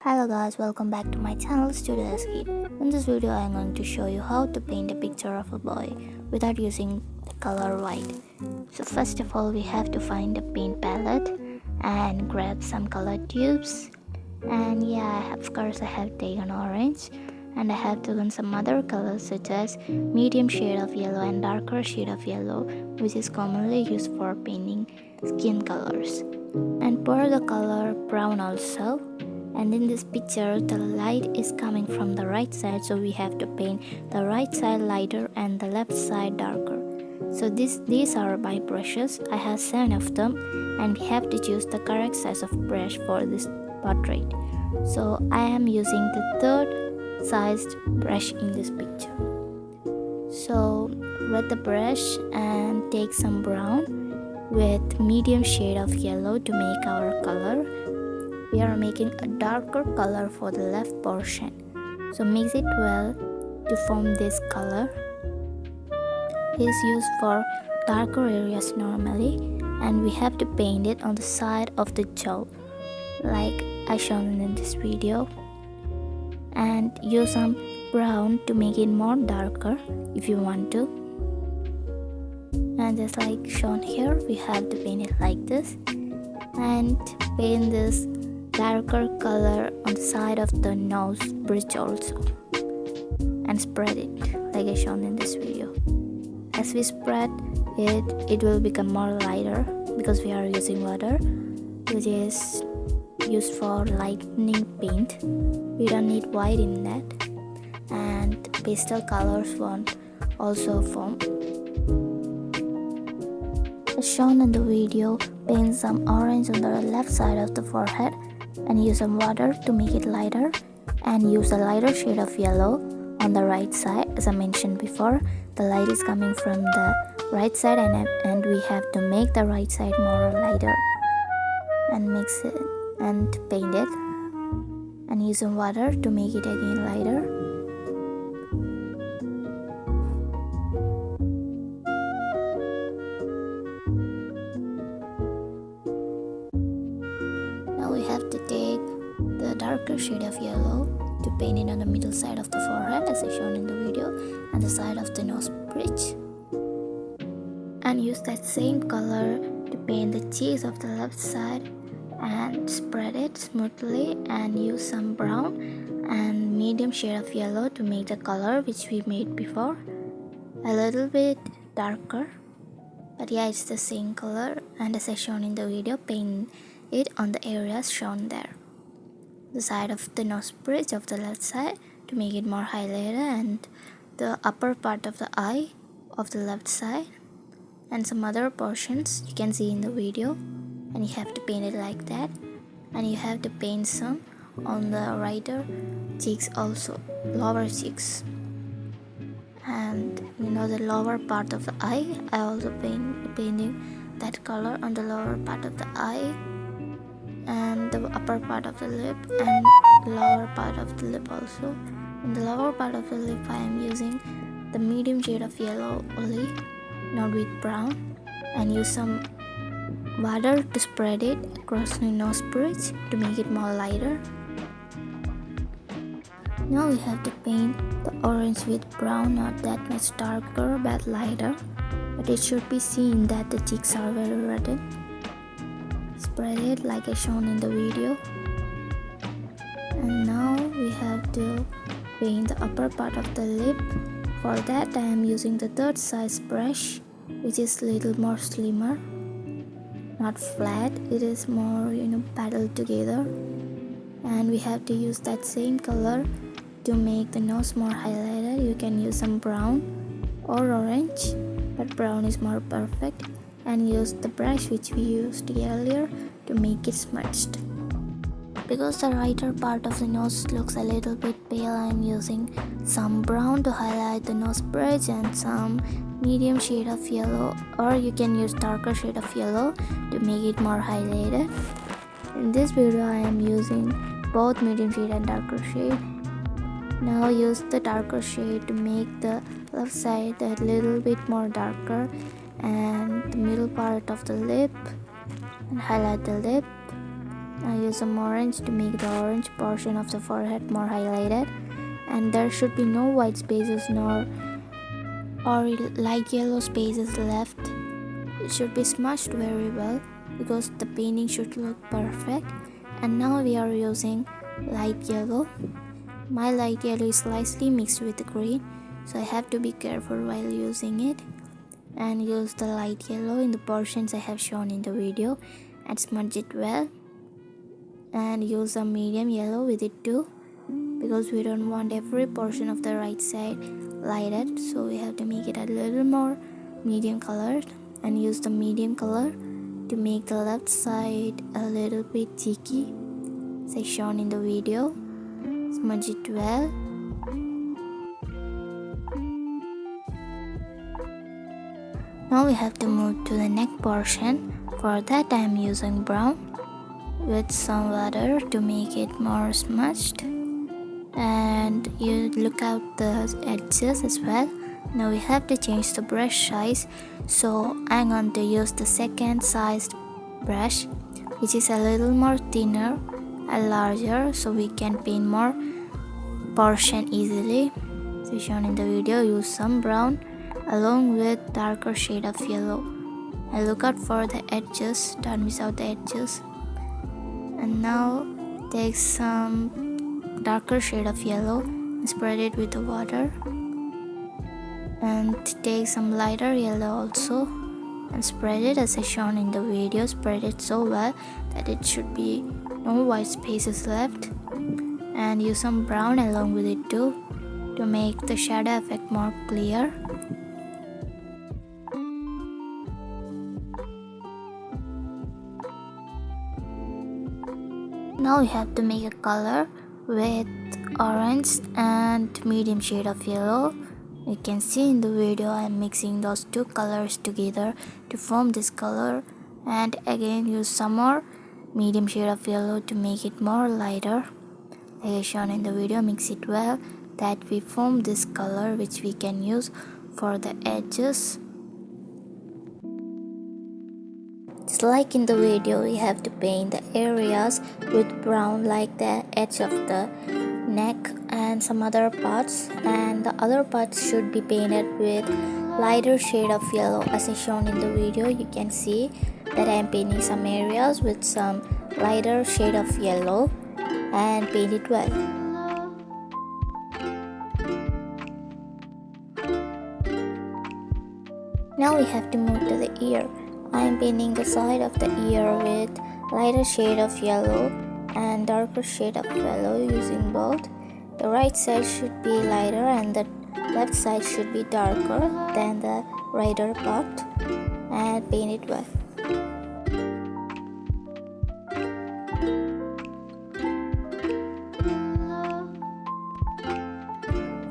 Hello guys, welcome back to my channel studiescap. In this video I am going to show you how to paint a picture of a boy without using the color white. So first of all we have to find a paint palette and grab some color tubes. And yeah, of course I have taken orange and I have taken some other colors such as medium shade of yellow and darker shade of yellow, which is commonly used for painting skin colors. And pour the color brown also. And in this picture the light is coming from the right side, so we have to paint the right side lighter and the left side darker. So these are my brushes. I have 7 of them and we have to choose the correct size of brush for this portrait. So I am using the 3rd sized brush in this picture. So wet the brush and take some brown with medium shade of yellow to make our color. We are making a darker color for the left portion, so mix it well to form this color. It is used for darker areas normally, and we have to paint it on the side of the jaw like I shown in this video, and use some brown to make it more darker if you want to. And just like shown here, we have to paint it like this and paint this darker color on the side of the nose bridge also, and spread it like I shown in this video. As we spread it, it will become more lighter because we are using water, which is used for lightening paint. We don't need white in that, and pastel colors won't also form. As shown in the video, paint some orange on the left side of the forehead and use some water to make it lighter, and use a lighter shade of yellow on the right side. As I mentioned before, the light is coming from the right side and we have to make the right side more lighter, and mix it and paint it and use some water to make it again lighter. Now we have to take the darker shade of yellow to paint it on the middle side of the forehead as I shown in the video, and the side of the nose bridge, and use that same color to paint the cheeks of the left side and spread it smoothly, and use some brown and medium shade of yellow to make the color which we made before a little bit darker, but yeah, it's the same color. And as I shown in the video, paint it on the areas shown there, the side of the nose bridge of the left side to make it more highlighted, and the upper part of the eye of the left side, and some other portions you can see in the video. And you have to paint it like that, and you have to paint some on the righter cheeks also, lower cheeks, and the lower part of the eye. I also painting that color on the lower part of the eye, and the upper part of the lip, and the lower part of the lip also. In the lower part of the lip I am using the medium shade of yellow only, not with brown, and use some water to spread it across the nose bridge to make it more lighter. Now we have to paint the orange with brown, not that much darker but lighter, but it should be seen that the cheeks are very reddened. Spread it like I shown in the video. And now we have to paint the upper part of the lip. For that I am using the 3rd size brush, which is little more slimmer, not flat, it is more paddled together. And we have to use that same color to make the nose more highlighted. You can use some brown or orange, but brown is more perfect, and use the brush which we used earlier to make it smudged. Because the righter part of the nose looks a little bit pale, I am using some brown to highlight the nose bridge and some medium shade of yellow, or you can use darker shade of yellow to make it more highlighted. In this video I am using both medium shade and darker shade. Now use the darker shade to make the left side a little bit more darker, and the middle part of the lip, and highlight the lip, I use some orange to make the orange portion of the forehead more highlighted, and there should be no white spaces nor or light yellow spaces left. It should be smudged very well because the painting should look perfect. And now we are using light yellow. My light yellow is slightly mixed with green, so I have to be careful while using it, and use the light yellow in the portions I have shown in the video and smudge it well, and use a medium yellow with it too, because we don't want every portion of the right side lighted, so we have to make it a little more medium colored, and use the medium color to make the left side a little bit cheeky as shown in the video. Smudge it well. Now we have to move to the neck portion. For that I am using brown with some water to make it more smudged, and you look out the edges as well. Now we have to change the brush size, so I'm going to use the second sized brush, which is a little more thinner and larger, so we can paint more portion easily. So shown in the video, use some brown along with darker shade of yellow. I look out for the edges, don't miss out the edges. And now take some darker shade of yellow and spread it with the water, and take some lighter yellow also and spread it as I shown in the video. Spread it so well that it should be no white spaces left, and use some brown along with it too to make the shadow effect more clear. Now we have to make a color with orange and medium shade of yellow. You can see in the video I am mixing those two colors together to form this color, and again use some more medium shade of yellow to make it more lighter. Like shown in the video, mix it well that we form this color which we can use for the edges. Just like in the video, we have to paint the areas with brown, like the edge of the neck and some other parts, and the other parts should be painted with lighter shade of yellow. As I shown in the video, you can see that I am painting some areas with some lighter shade of yellow and paint it well. Now we have to move to the ear. I am painting the side of the ear with lighter shade of yellow and darker shade of yellow using both. The right side should be lighter and the left side should be darker than the righter part, and paint it well.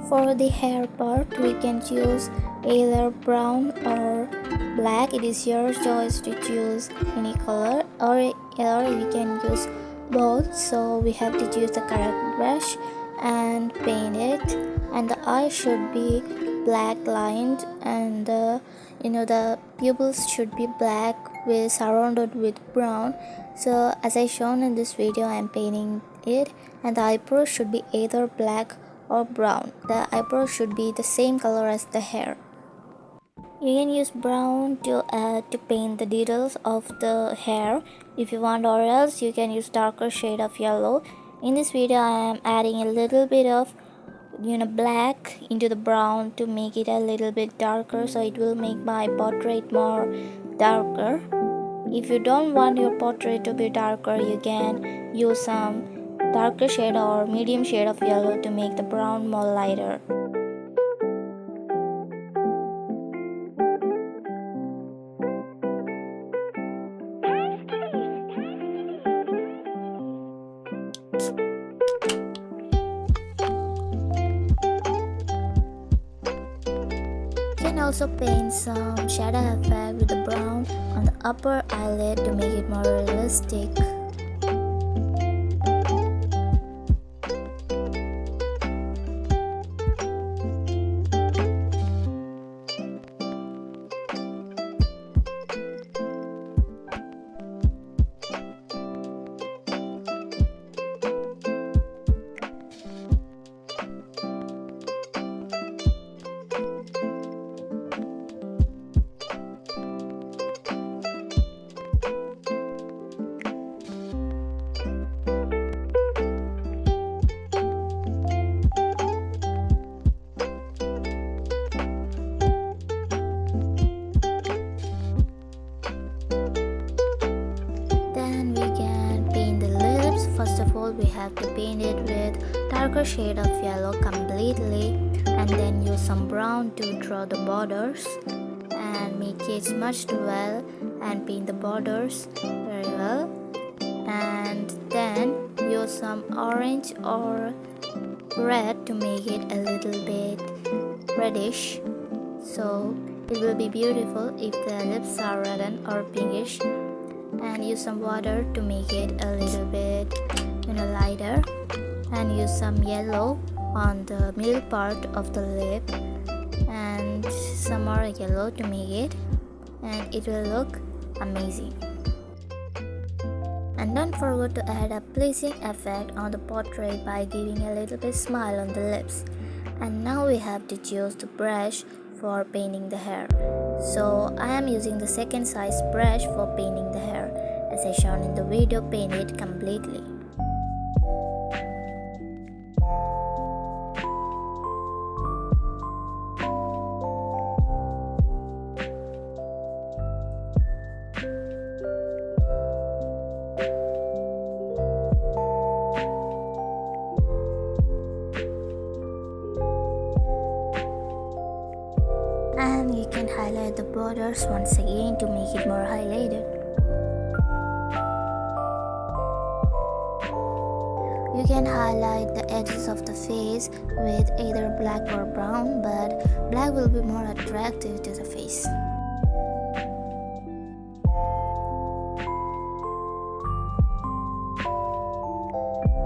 For the hair part, we can choose either brown or black. It is your choice to choose any color, or we can use both. So we have to choose the correct brush and paint it. And the eye should be black lined, and the pupils should be black with surrounded with brown. So as I shown in this video, I am painting it, and the eyebrows should be either black or brown. The eyebrows should be the same color as the hair. You can use brown to paint the details of the hair if you want, or else you can use darker shade of yellow. In this video I am adding a little bit of black into the brown to make it a little bit darker, so it will make my portrait more darker. If you don't want your portrait to be darker, you can use some darker shade or medium shade of yellow to make the brown more lighter. You can also paint some shadow effect with the brown on the upper eyelid to make it more realistic. paint it with darker shade of yellow completely, and then use some brown to draw the borders and make it smudged well and paint the borders very well. And then use some orange or red to make it a little bit reddish, so it will be beautiful if the lips are reddened or pinkish. And use some water to make it a little bit lighter, and use some yellow on the middle part of the lip and some more yellow to make it, and it will look amazing. And don't forget to add a pleasing effect on the portrait by giving a little bit smile on the lips. And now we have to choose the brush for painting the hair. So I am using the second size brush for painting the hair. As I shown in the video, paint it completely. And you can highlight the borders once again to make it more highlighted. You can highlight the edges of the face with either black or brown, but black will be more attractive to the face.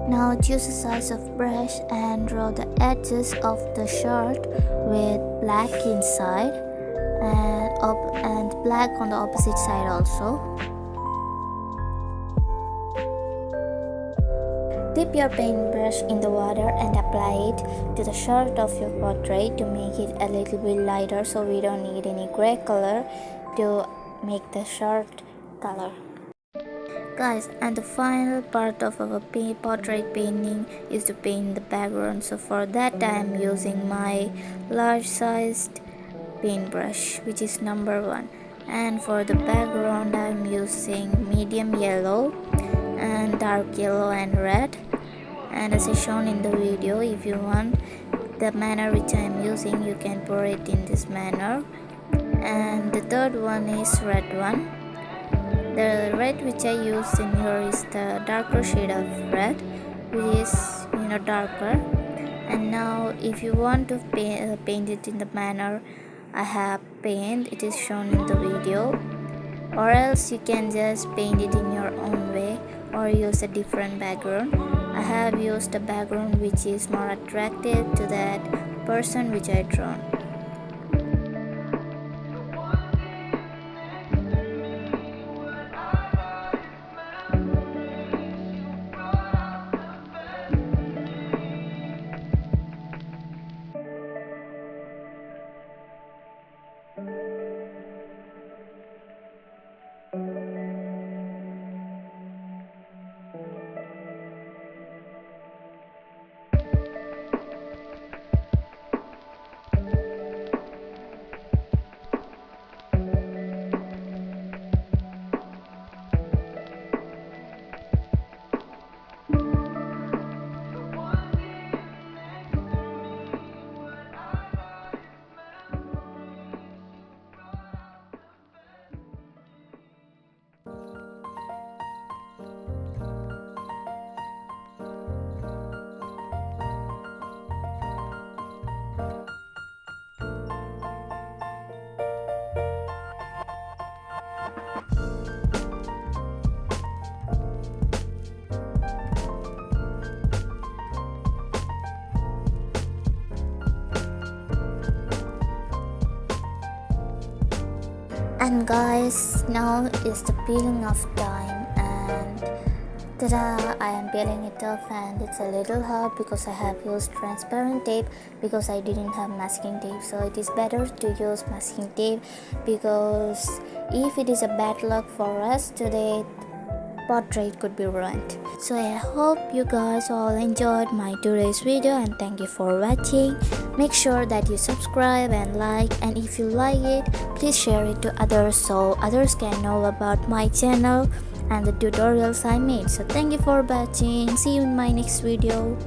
Now choose a size of brush and draw the edges of the shirt with black inside and black on the opposite side also. Dip your paintbrush in the water and apply it to the shirt of your portrait to make it a little bit lighter, so we don't need any gray color to make the shirt color. Guys, and the final part of our portrait painting is to paint the background. So for that I am using my large sized paintbrush, which is number 1. And for the background I am using medium yellow and dark yellow and red. And as I shown in the video, if you want the manner which I am using, you can pour it in this manner. And the third one is red one. The red which I used in here is the darker shade of red, which is darker. And now if you want to paint it in the manner I have paint, it is shown in the video, or else you can just paint it in your own way or use a different background. I have used a background which is more attractive to that person which I drawn. And guys, now is the peeling off time, and ta-da, I am peeling it off, and it's a little hard because I have used transparent tape because I didn't have masking tape. So it is better to use masking tape, because if it is a bad luck for us today, portrait could be ruined. So I hope you guys all enjoyed my today's video, and thank you for watching. Make sure that you subscribe and like, and if you like it, please share it to others so others can know about my channel. and the tutorials I made. So thank you for watching. See you in my next video.